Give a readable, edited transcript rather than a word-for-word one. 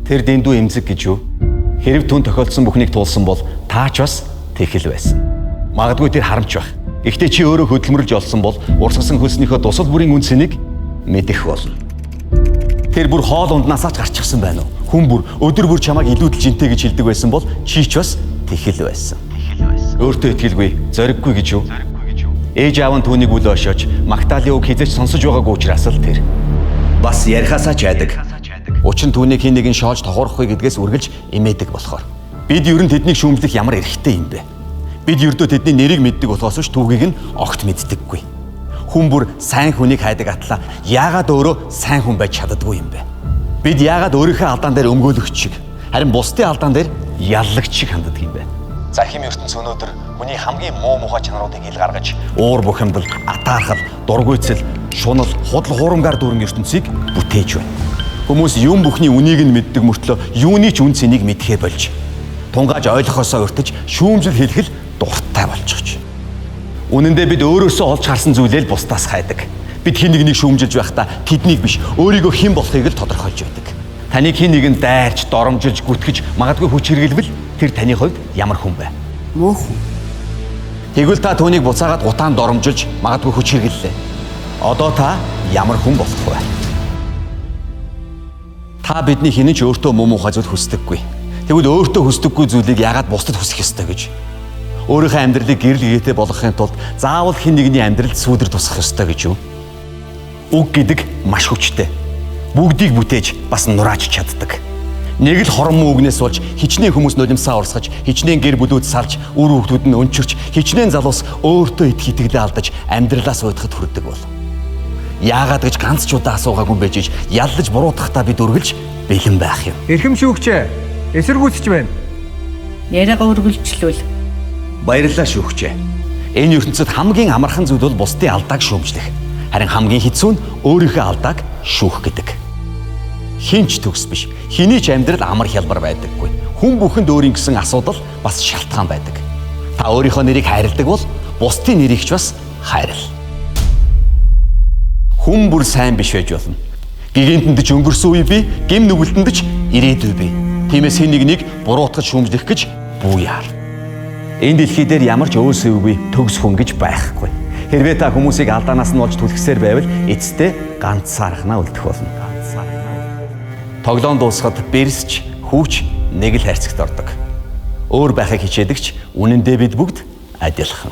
Тэр дэндүү эмзэг гэж юу? Хэрэг түн тохиолдсон бүхнийг туулсан бол таач бас тэхэл байсан. Магадгүй тэр харамч байх. Гэхдээ чи өөрөө хөдөлмөрлж олсон бол урсгасан хөлснийхөө дусал бүрийн үнцнийг мэдэх болно. Тэр бүр хоол унднаасаа ч гарчихсан байна уу? Хүн бүр өдөр бүр чамайг илүүдэл жинтэй гэж хэлдэг байсан бол чи ч бас тэхэл байсан. Өөртөө итгэлгүй, зориггүй гэж юу? Ээж аав нь түүнийг үл өшөөж, Магдалины үг хизээч сонсож байгаагүй учраас л тэр бас ярихаасаа ч айдаг. Учир нь түүнийг хин нэгэн шоолж тохиорхгүй гэдгээс үргэлж имээдэг болохоор. Бид ер нь тэднийг шүүмжлэх ямар эрхтэй юм бэ? Бид ердөө тэдний нэрийг мэддэг болохоос ч түүхийг нь огт мэддэггүй. Хүн бүр сайн хүнийг хайдаг атлаа яагаад өөрөө сайн хүн байж чаддаггүй юм бэ? Бид яагаад өөрийнхөө алдаан дээр өмгөөлөгч шиг, харин бусдын алдаан дээр яллагч шиг ханддаг юм бэ? Захим ертөнц өнөөдөр хүний хамгийн муу мухай чанаруудыг ил гаргаж, уур бухимдал, атаархал, дургуйцэл, шунал, худал хуурмгаар дүүрэн ертөнцийг бүтээж байна. Хүмүүс юм бүхний үнийг нь мэддэг мөртлөө юуны ч үн цэнийг мэдхээ болж, тунгааж ойлгохоосоо өртөж, шүүмжил хэлэх л дуртай болчихж. Үнэн дээр бид өөрөөсөө олж харсан зүйлээ л бусдаас хайдаг. Бид хин нэгнийг шүүмжилж байхдаа тэднийг биш, өөрийгөө хэн болохыг л тодорхойлж байдаг. Таныг хин нэгэн дайрч, доромжилж, гүтгэж, магадгүй хүч хэргэлбэл тэр таны хувьд ямар хүн бэ? Муу хүн. Тэгвэл та түүнийг буцаагаад гутаан доромжилж, магадгүй хүч хэргэллээ. Одоо та ямар хүн болох вэ? Та бидний хинэн ч өөртөө муу мухай зүйл хүсдэггүй. Тэгвэл өөртөө хүсдэггүй зүйлийг яагаад бусдад хүсэх ёстой гэж? Өөрийнхөө амьдралыг гэрэл гээтэй болгохын тулд заавал хэн нэгний амьдралд сүудэр тусах ёстой гэж юу? Үг гэдэг маш хүчтэй. Бүгдийг бүтээж бас нурааж чаддаг. Нэг л хорон муу үгнээс болж хичнээн хүмүүс нулимсаа урсгаж, хичнээн гэр бүлүүд салж, үр хүүхдүүд нь өнчөрч, хичнээн залуус өөртөө итгэлээ алдаж амьдралаас уйдахад хүрдэг бол. Яагаад гэж ганц ч удаа асуугаагүй байж яллаж буруутгахдаа бид үргэлж бэлэн байх юм. Эрхэм шүүгчээ, эсэргүүцч байна. Яриагаа үргэлжлүүл. Баярлалаа шүүгчээ. Энэ ертөнцид хамгийн амархан зүйл бол бусдын алдааг шүүмжлэх. Харин хамгийн хэцүү нь өөрийнхөө алдааг шүүх гэдэг. Хинч төгс биш. Хэний ч амьдрал амар хялбар байдаггүй. Хүн бүхэнд өөрийн гэсэн асуудал бас шалтгаан байдаг. Та өөрийнхөө нэрийг хайрладаг бол бусдын нэрийг ч бас хайрл. Хүн бүр сайн биш байж болно. Гигэнтэнд ч өнгөрсөн үе бий, гэм нүгэлтэнд ч ирээдүй бий. Тиймээс хэн нэгнийг буруутгаж шүүмжлэх гэж бүү яар. Энэ дэлхий дээр ямар ч өөсөөгүй төгс хүн гэж байхгүй. Хэрвээ та хүмүүсийг алдаанаас нь олж түлхсээр байвал эцэстээ ганцаархнаа үлдэх болно. Тоглоом дуусахад бэрсч, хүүч нэг л хайрцагт ордог. Өөр байхыг хичээдэгч үнэндээ бид бүгд адилхан.